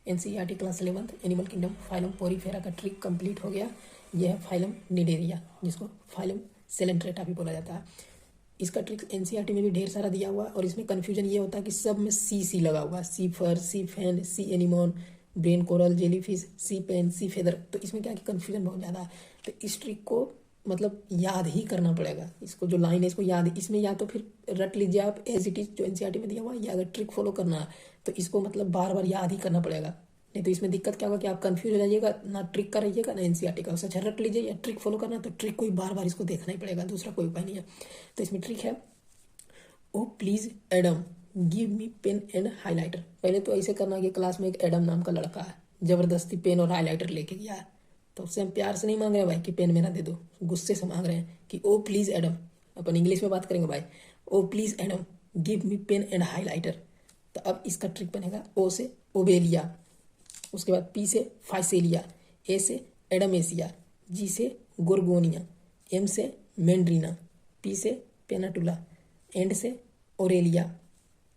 NCERT class 11 animal kingdom phylum Porifera का trick complete हो गया। यह है फाइलम निडेरिया, जिसको फाइलम सेलेंट्रेटा भी बोला जाता है। इसका ट्रिक एनसीईआरटी में भी ढेर सारा दिया हुआ है और इसमें कन्फ्यूजन ये होता है कि सब में सी लगा हुआ है, sea fir, sea fan, sea anemone, brain coral, jellyfish, sea pen, sea feather. तो इसमें क्या है कि कन्फ्यूजन बहुत ज़्यादा है। तो इस ट्रिक को मतलब याद ही करना पड़ेगा। इसको जो लाइन है इसको याद, इसमें या तो फिर रट लीजिए आप एज इट इज जो एनसीईआरटी में दिया हुआ है, या अगर ट्रिक फॉलो करना है तो इसको मतलब बार बार याद ही करना पड़ेगा। नहीं तो इसमें दिक्कत क्या होगा कि आप कंफ्यूज हो जाइएगा, ना ट्रिक का रहिएगा ना एनसीईआरटी का। अच्छा रट लीजिए या ट्रिक फॉलो करना तो ट्रिक को ही बार बार इसको देखना ही पड़ेगा, दूसरा कोई उपाय नहीं है। तो इसमें ट्रिक है, O please Adam give me pen and highlighter. पहले तो ऐसे करना कि क्लास में एक एडम नाम का लड़का है, जबरदस्ती पेन और हाईलाइटर लेके गया है। तो उससे हम प्यार से नहीं मांग रहे हैं भाई कि पेन मेरा दे दो, गुस्से से मांग रहे हैं कि ओ प्लीज एडम। अपन इंग्लिश में बात करेंगे भाई, O please Adam give me pen and highlighter. तो अब इसका ट्रिक बनेगा, ओ से ओबेलिया, उसके बाद पी से फाइसेलिया, ए से एडमेसिया, जी से गोर्गोनिया, एम से मैंड्रीना, पी से पेनाटुला, एंड से ओरेलिया,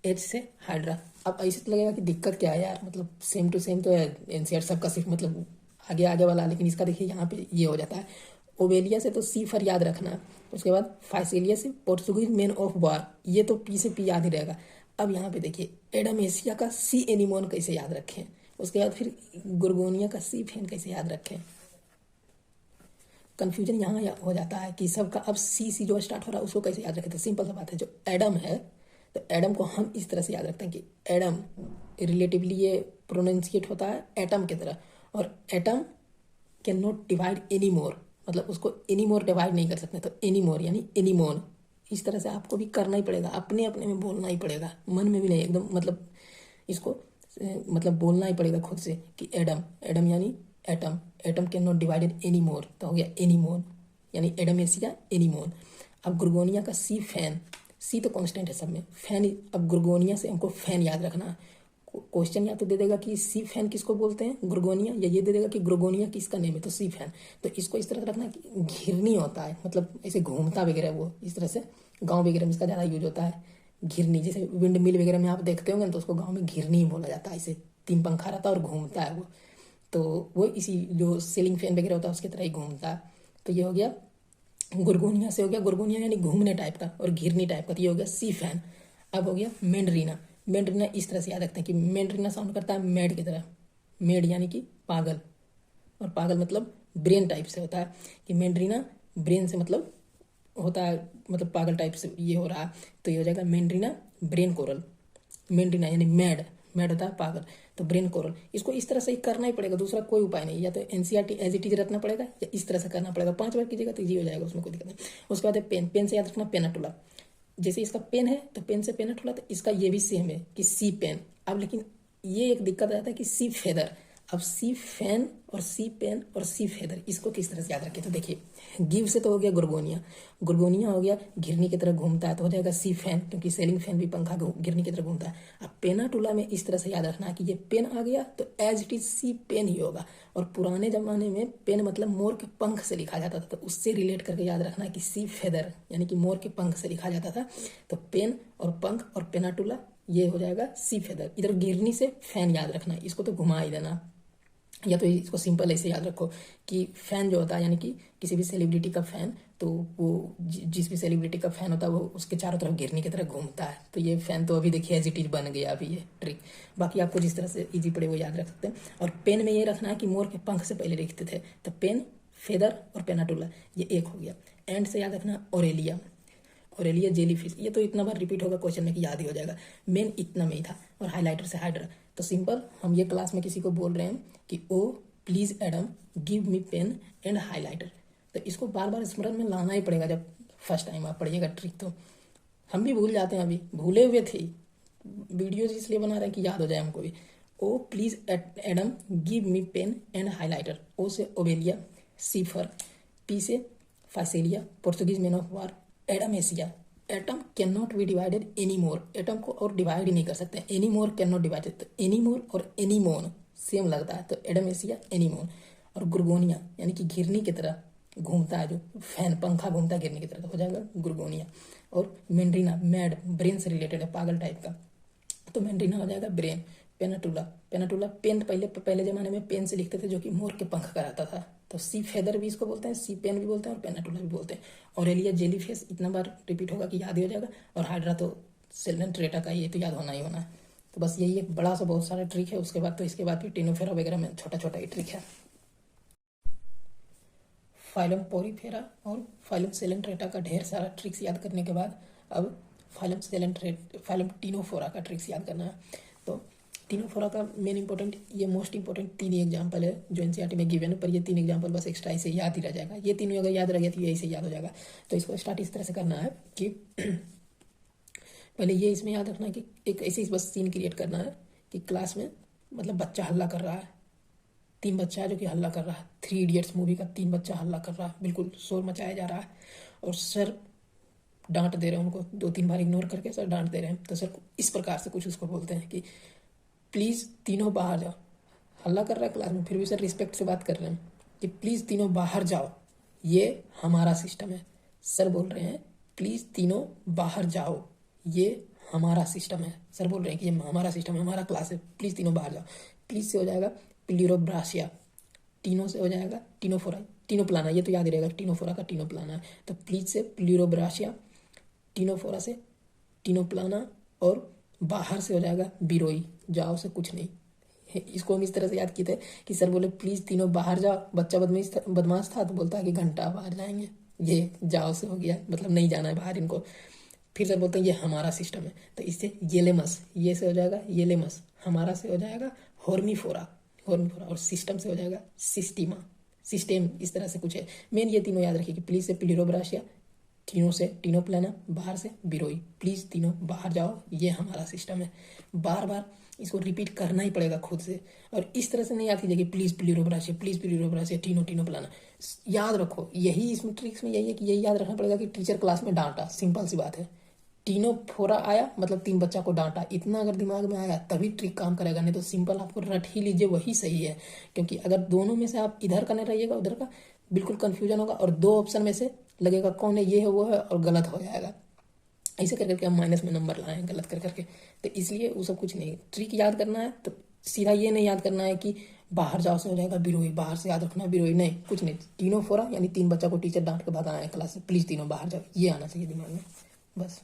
एच से हाइड्रा। अब ऐसे तो लगेगा कि दिक्कत क्या है यार, मतलब सेम टू सेम तो है एनसीईआरटी सबका, सिर्फ मतलब आगे आगे वाला। लेकिन इसका देखिए यहाँ पे ये हो जाता है, ओबेलिया से तो सी फर याद रखना, उसके बाद फाइसेलिया से पोर्तुगीज मैन ऑफ वार, ये तो पी से पी याद ही रहेगा। अब यहाँ पे देखिए एडमेसिया का सी एनिमोन कैसे याद रखें, उसके बाद फिर गोर्गोनिया का सी फैन कैसे याद रखें। कन्फ्यूजन यहाँ हो जाता है कि सबका अब सी जो स्टार्ट हो रहा है उसको कैसे याद रखें। तो सिंपल सा बात है, जो एडम है तो एडम को हम इस तरह से याद रखते हैं कि एडम रिलेटिवली ये प्रोनाउंसिएट होता है एटम की तरह, और atom can not divide any more, मतलब उसको एनी मोर डिवाइड नहीं कर सकते। तो एनी मोर यानी एनीमोन, इस तरह से आपको भी करना ही पड़ेगा, अपने अपने में बोलना ही पड़ेगा, मन में भी नहीं, एकदम मतलब इसको मतलब बोलना ही पड़ेगा खुद से कि एडम, एडम यानी atom, atom can not divided any मोर, तो हो गया एनीमोन यानी एडमेसिया एनीमोन। अब गुर्गोनिया का सी फैन, सी तो कांस्टेंट है सब में, फैन। अब गुर्गोनिया से हमको फैन याद रखना है। क्वेश्चन या तो दे देगा कि सी फैन किसको बोलते हैं, गुर्गोनिया, या ये दे देगा कि गुर्गोनिया किसका नेम है, तो सी फैन। तो इसको इस तरह से रखना कि घिरनी होता है, मतलब ऐसे घूमता वगैरह, वो इस तरह से गाँव वगैरह में इसका ज़्यादा यूज होता है। घिरनी, जैसे विंड मिल वगैरह में आप देखते होंगे तो उसको गाँव में घिरनी ही बोला जाता है। ऐसे 3 पंखा रहता है और घूमता है वो, तो वो इसी जो सीलिंग फैन वगैरह होता है उसकी तरह ही घूमता है। तो ये हो गया गुर्गोनिया से, हो गया गुर्गोनिया यानी घूमने टाइप का और घिरनी टाइप का, तो ये हो गया सी फैन। अब हो गया मैंड्रीना, मैंड्रीना इस तरह से याद रखते हैं कि मैंड्रीना साउंड करता है मेड की तरह, मेड यानी कि पागल, और पागल मतलब ब्रेन टाइप से होता है कि मैंड्रीना ब्रेन से मतलब होता है, मतलब पागल टाइप से ये हो रहा है। तो ये हो जाएगा मैंड्रीना ब्रेन कोरल, मैंड्रीना यानी मैड, मैड होता है पागल, तो ब्रेन कोरल। इसको इस तरह से ही करना ही पड़ेगा, दूसरा कोई उपाय नहीं, या तो एनसीईआरटी एज इट इज रखना पड़ेगा या इस तरह से करना पड़ेगा। 5 बार कीजिएगा तो इजी हो जाएगा, उसमें कोई दिक्कत नहीं। उसके बाद है पेन, पेन से याद रखना पेनाटुला, जैसे इसका पेन है तो पेन से पेनाटुला, तो इसका ये भी सेम है कि सी पेन। अब लेकिन ये एक दिक्कत आता है कि सी फेदर। अब सी फैन और सी पेन और सी फेदर, इसको किस तरह से याद रखें। तो देखिए गिव से तो हो गया गुर्गोनिया, गुर्गोनिया हो गया घिरनी की तरह घूमता है, तो हो जाएगा सी फैन, क्योंकि सेलिंग फैन भी पंखा घिरनी की तरह घूमता है। अब पेनाटुला में इस तरह से याद रखना है कि ये पेन आ गया तो as it is sea pen ही होगा। और पुराने जमाने में पेन मतलब मोर के पंख से लिखा जाता था, तो उससे रिलेट करके याद रखना है कि सी फेदर यानी कि मोर के पंख से लिखा जाता था। तो पेन और पंख और पेनाटुला ये हो जाएगा सी फेदर। इधर गिरनी से फैन याद रखना है, इसको तो घुमा ही देना, या तो इसको सिंपल ऐसे याद रखो कि फैन जो होता है यानी कि किसी भी सेलिब्रिटी का फैन, तो वो जिस भी सेलिब्रिटी का फैन होता है वो उसके चारों तरफ घिरनी की तरह घूमता है। तो ये फैन तो अभी देखिए एज इट इज बन गया अभी ये ट्रिक। बाकी आपको जिस तरह से इजी पड़े वो याद रख सकते हैं। और पेन में ये रखना है कि मोर के पंख से पहले लिखते थे, तो पेन, फेदर और पेनाटुला ये एक हो गया। एंड से याद रखना ओरेलिया, ओरेलिया जेलीफिश, ये तो इतना बार रिपीट होगा क्वेश्चन में कि याद ही हो जाएगा। मेन इतना में ही था। और हाइलाइटर से हाइड्रा, तो सिंपल हम ये क्लास में किसी को बोल रहे हैं कि O please Adam give me pen and highlighter, तो इसको बार बार स्मरण में लाना ही पड़ेगा। जब फर्स्ट टाइम आप पढ़िएगा ट्रिक तो हम भी भूल जाते हैं, अभी भूले हुए थे, वीडियोज इसलिए बना रहे हैं कि याद हो जाए हमको भी। O please Adam give me pen and highlighter, O से ओबेलिया, सी फर, पी से Physalia, Portuguese man of war, Adamsia, atom can not be divided any more, atom को और डिवाइड ही नहीं कर सकते, any more can not divided, तो any more और एनीमोन सेम लगता है, तो एडमेसिया एनीमोन। और गुर्गोनिया यानी कि घिरनी की तरह घूमता है, जो फैन पंखा घूमता है घिरनी की तरह, तो हो जाएगा गुर्गोनिया। और मैंड्रीना मैड, ब्रेन से रिलेटेड है, पागल टाइप का, तो मैंड्रीना हो जाएगा ब्रेन। पेनाटुला। पेनाटुला पेन पहले ज़माने में पेन से लिखते थे, जो कि मोर के पंख का रहता था। तो सी फेदर भी इसको बोलते हैं, सी पेन भी बोलते हैं और पेनाटुला भी बोलते हैं। ऑरेलिया जेलीफिश इतना बार रिपीट होगा कि याद ही हो जाएगा। और हाइड्रा तो सेलेंट्रेटा का, ये तो याद होना ही होना है। तो बस यही एक बड़ा सा बहुत सारा ट्रिक है। उसके बाद तो इसके बाद फिर टिनोफेरा वगैरह में छोटा छोटा ही ट्रिक है। फाइलम पोरीफेरा और फाइलम सेलेंट्रेटा का ढेर सारा ट्रिक्स याद करने के बाद अब फाइलम टिनोफोरा का ट्रिक्स याद करना है। तो टिनोफोरा का मेन इंपॉर्टेंट, ये मोस्ट इंपॉर्टेंट 3 एग्जाम्पल है जो एनसीईआरटी में गिवन है, पर ये 3 एग्जाम्पल बस एक्स्ट्रा इसे याद ही रह जाएगा। ये तीनों अगर याद रह गया तो ये इसे याद हो जाएगा। तो इसको स्टार्ट इस तरह से करना है कि पहले ये इसमें याद रखना है कि एक ऐसी बस सीन क्रिएट करना है कि क्लास में मतलब बच्चा हल्ला कर रहा है, 3 बच्चा है जो कि हल्ला कर रहा है। 3 इडियट्स मूवी का 3 बच्चा हल्ला कर रहा है, बिल्कुल शोर मचाया जा रहा है। और सर डांट दे रहे हैं उनको, 2-3 बार इग्नोर करके सर डांट दे रहे हैं। तो सर इस प्रकार से कुछ उसको बोलते हैं कि प्लीज़ तीनों बाहर जाओ। हल्ला कर रहा है क्लास में, फिर भी सर रिस्पेक्ट से बात कर रहे हैं कि प्लीज़ तीनों बाहर जाओ, ये हमारा सिस्टम है। सर बोल रहे हैं प्लीज़ तीनों बाहर जाओ, ये हमारा सिस्टम है। सर बोल रहे हैं कि ये हमारा सिस्टम है, हमारा क्लास है, प्लीज़ तीनों बाहर जाओ। प्लीज़ से हो जाएगा प्लिरोब्रासिया, टीनो से हो जाएगा टिनोफोरा, टिनोप्लाना, ये तो याद ही रहेगा, टिनोफोरा का टिनोप्लाना है। तो प्लीज से प्लिरोब्रासिया, टिनोफोरा से टिनोप्लाना, और बाहर से हो जाएगा बिरोई, जाओ से कुछ नहीं। इसको हम इस तरह से याद किए थे कि सर बोले प्लीज़ तीनों बाहर जाओ, बच्चा बदमाश था तो बोलता है कि घंटा बाहर जाएंगे, ये जाओ से हो गया, मतलब नहीं जाना है बाहर इनको। फिर सर बोलते हैं ये हमारा सिस्टम है, तो इससे येलेमस, ये से हो जाएगा येलेमस, हमारा से हो जाएगा हॉर्मीफोरा, हॉर्मीफोरा, और सिस्टम से हो जाएगा सिस्टीमा, सिस्टम, इस तरह से कुछ है। मेन ये तीनों याद रखिए कि प्लीज से प्लिरोब्रासिया, टीनो से टिनोप्लाना, बाहर से बिरोई, प्लीज़ तीनों बाहर जाओ, ये हमारा सिस्टम है। बार बार इसको रिपीट करना ही पड़ेगा खुद से। और इस तरह से नहीं याद कीजिए कि प्लीज़ प्लिरोब्रासिया, प्लीज़ प्लिरोब्रासिया, टीनो टिनोप्लाना। याद रखो, यही इसमें ट्रिक्स में यही है कि यही याद रखना पड़ेगा कि टीचर क्लास में डांटा, सिंपल सी बात है। टिनोफोरा आया मतलब 3 बच्चा को डांटा, इतना अगर दिमाग में आया तभी ट्रिक काम करेगा, नहीं तो सिंपल आपको रट ही लीजिए, वही सही है। क्योंकि अगर दोनों में से आप इधर का नहीं रहिएगा उधर का, बिल्कुल कंफ्यूजन होगा, और 2 ऑप्शन में से लगेगा कौन है, ये है वो है, और गलत हो जाएगा। ऐसे कर करके हम माइनस में नंबर लाएं गलत कर करके। तो इसलिए वो सब कुछ नहीं, ट्रिक याद करना है तो सीधा ये नहीं याद करना है कि बाहर जाओ से हो जाएगा बिरोई, बाहर से याद रखना बिरोई, नहीं, कुछ नहीं। टिनोफोरा यानी 3 बच्चा को टीचर डांट के भगाना है क्लास से, प्लीज़ तीनों बाहर जाओ, ये आना चाहिए दिमाग में, बस।